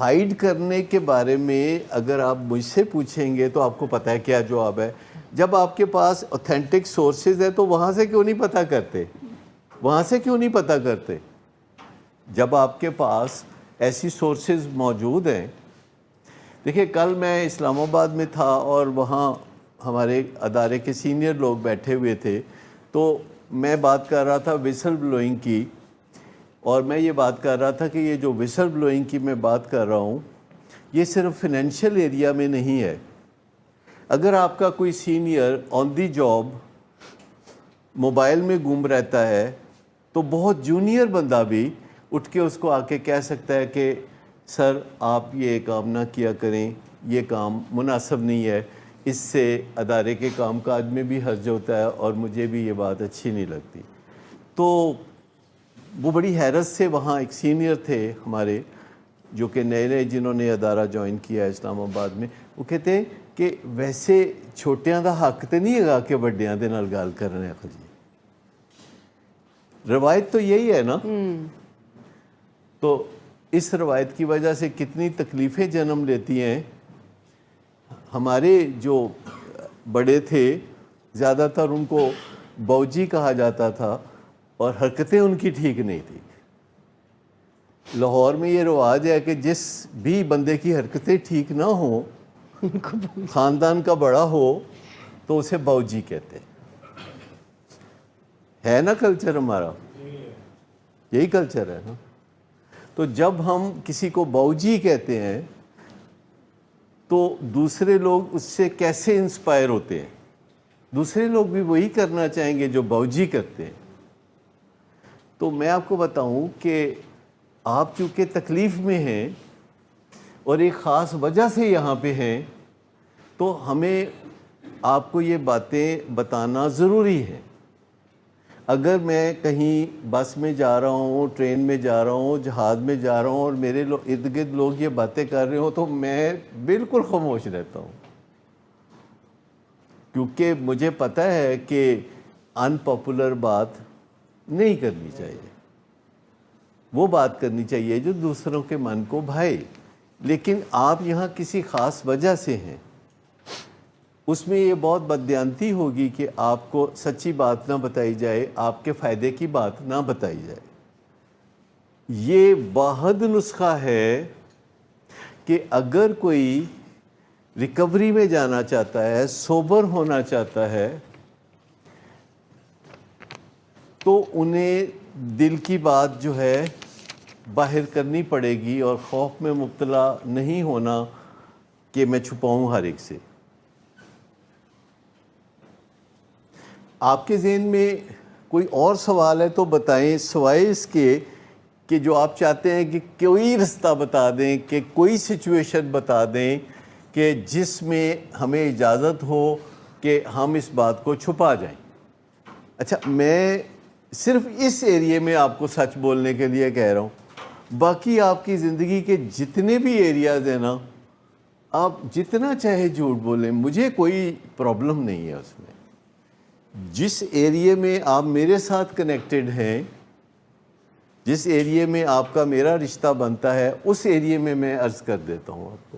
Hyde کرنے کے بارے میں اگر آپ مجھ سے پوچھیں گے تو آپ کو پتہ ہے کیا جواب ہے. جب آپ کے پاس اوتھینٹک سورسز ہے تو وہاں سے کیوں نہیں پتہ کرتے؟ وہاں سے کیوں نہیں پتہ کرتے؟ جب آپ کے پاس ایسی سورسز موجود ہیں. دیکھیں کل میں اسلام آباد میں تھا اور وہاں ہمارے ادارے کے سینئر لوگ بیٹھے ہوئے تھے، تو میں بات کر رہا تھا وسل بلوئنگ کی، اور میں یہ بات کر رہا تھا کہ یہ جو وسل بلوئنگ کی میں بات کر رہا ہوں یہ صرف فنینشیل ایریا میں نہیں ہے. اگر آپ کا کوئی senior on the job mobile میں گم رہتا ہے تو بہت جونیئر بندہ بھی اٹھ کے اس کو آ کے کہہ سکتا ہے کہ سر آپ یہ کام نہ کیا کریں، یہ کام مناسب نہیں ہے، اس سے ادارے کے کام کاج میں بھی حرج ہوتا ہے اور مجھے بھی یہ بات اچھی نہیں لگتی. تو وہ بڑی حیرت سے وہاں ایک سینئر تھے ہمارے جو کہ نئے نئے جنہوں نے ادارہ جوائن کیا ہے اسلام آباد میں، وہ کہتے ہیں کہ ویسے چھوٹیاں دا حق تے نہیں ہے کہ بڑیاں دے نال گال کرنے ہیں. جی روایت تو یہی ہے نا. تو اس روایت کی وجہ سے کتنی تکلیفیں جنم لیتی ہیں. ہمارے جو بڑے تھے زیادہ تر ان کو باؤجی کہا جاتا تھا اور حرکتیں ان کی ٹھیک نہیں تھیں. لاہور میں یہ رواج ہے کہ جس بھی بندے کی حرکتیں ٹھیک نہ ہوں، خاندان کا بڑا ہو، تو اسے باؤجی کہتے ہیں. ہے نا کلچر ہمارا؟ یہی کلچر ہے نا. تو جب ہم کسی کو باؤجی کہتے ہیں تو دوسرے لوگ اس سے کیسے انسپائر ہوتے ہیں؟ دوسرے لوگ بھی وہی کرنا چاہیں گے جو باؤجی کرتے ہیں. تو میں آپ کو بتاؤں کہ آپ چونکہ تکلیف میں ہیں اور ایک خاص وجہ سے یہاں پہ ہیں، تو ہمیں آپ کو یہ باتیں بتانا ضروری ہے. اگر میں کہیں بس میں جا رہا ہوں، ٹرین میں جا رہا ہوں، جہاز میں جا رہا ہوں اور میرے ارد گرد لوگ یہ باتیں کر رہے ہوں تو میں بالکل خاموش رہتا ہوں، کیونکہ مجھے پتہ ہے کہ ان پاپولر بات نہیں کرنی چاہیے. وہ بات کرنی چاہیے جو دوسروں کے من کو بھائے. لیکن آپ یہاں کسی خاص وجہ سے ہیں، اس میں یہ بہت بددیانتی ہوگی کہ آپ کو سچی بات نہ بتائی جائے، آپ کے فائدے کی بات نہ بتائی جائے. یہ واحد نسخہ ہے کہ اگر کوئی ریکوری میں جانا چاہتا ہے، سوبر ہونا چاہتا ہے، تو انہیں دل کی بات جو ہے باہر کرنی پڑے گی اور خوف میں مبتلا نہیں ہونا کہ میں چھپاؤں ہر ایک سے. آپ کے ذہن میں کوئی اور سوال ہے تو بتائیں، سوائے اس کے کہ جو آپ چاہتے ہیں کہ کوئی رستہ بتا دیں، کہ کوئی سچویشن بتا دیں کہ جس میں ہمیں اجازت ہو کہ ہم اس بات کو چھپا جائیں. اچھا، میں صرف اس ایریے میں آپ کو سچ بولنے کے لیے کہہ رہا ہوں. باقی آپ کی زندگی کے جتنے بھی ایریاز ہیں نا، آپ جتنا چاہے جھوٹ بولیں، مجھے کوئی پرابلم نہیں ہے اس میں. جس ایریے میں آپ میرے ساتھ کنیکٹڈ ہیں، جس ایریے میں آپ کا میرا رشتہ بنتا ہے، اس ایریے میں عرض کر دیتا ہوں آپ کو.